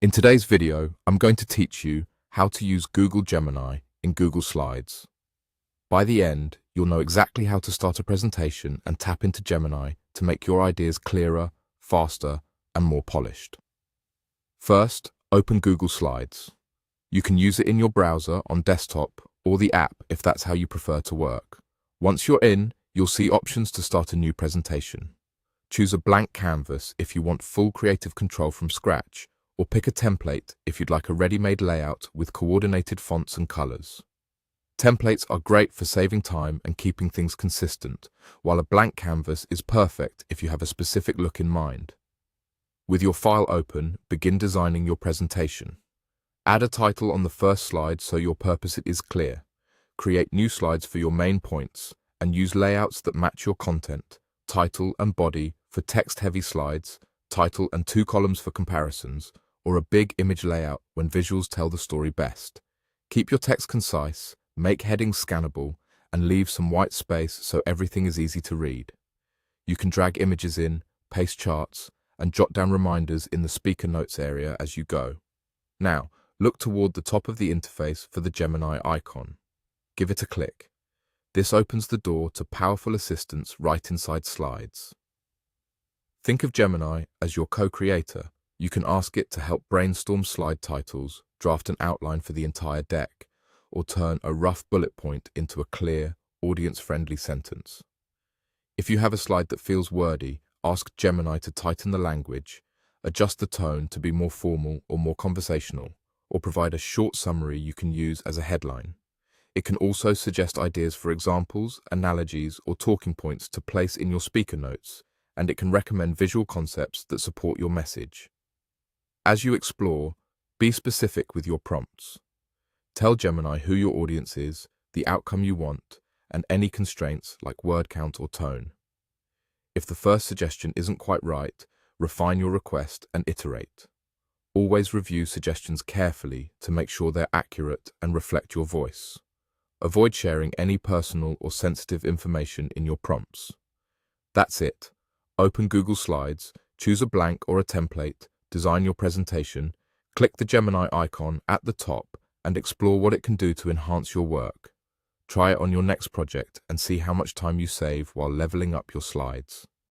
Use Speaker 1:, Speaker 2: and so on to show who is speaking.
Speaker 1: In today's video, I'm going to teach you how to use Google Gemini in Google Slides. By the end, you'll know exactly how to start a presentation and tap into Gemini to make your ideas clearer, faster, and more polished. First, open Google Slides. You can use it in your browser, on desktop, or the app if that's how you prefer to work. Once you're in, you'll see options to start a new presentation. Choose a blank canvas if you want full creative control from scratch, or pick a template if you'd like a ready-made layout with coordinated fonts and colors. Templates are great for saving time and keeping things consistent, while a blank canvas is perfect if you have a specific look in mind. With your file open, begin designing your presentation. Add a title on the first slide so your purpose is clear. Create new slides for your main points, and use layouts that match your content, title and body for text-heavy slides, title and 2 columns for comparisons, or a big image layout when visuals tell the story best. Keep your text concise, make headings scannable, and leave some white space so everything is easy to read. You can drag images in, paste charts, and jot down reminders in the speaker notes area as you go. Now, look toward the top of the interface for the Gemini icon. Give it a click. This opens the door to powerful assistance right inside Slides. Think of Gemini as your co-creator. You can ask it to help brainstorm slide titles, draft an outline for the entire deck, or turn a rough bullet point into a clear, audience-friendly sentence. If you have a slide that feels wordy, ask Gemini to tighten the language, adjust the tone to be more formal or more conversational, or provide a short summary you can use as a headline. It can also suggest ideas for examples, analogies, or talking points to place in your speaker notes, and it can recommend visual concepts that support your message. As you explore, be specific with your prompts. Tell Gemini who your audience is, the outcome you want, and any constraints like word count or tone. If the first suggestion isn't quite right, refine your request and iterate. Always review suggestions carefully to make sure they're accurate and reflect your voice. Avoid sharing any personal or sensitive information in your prompts. That's it. Open Google Slides, choose a blank or a template, design your presentation, click the Gemini icon at the top, and explore what it can do to enhance your work. Try it on your next project and see how much time you save while leveling up your slides.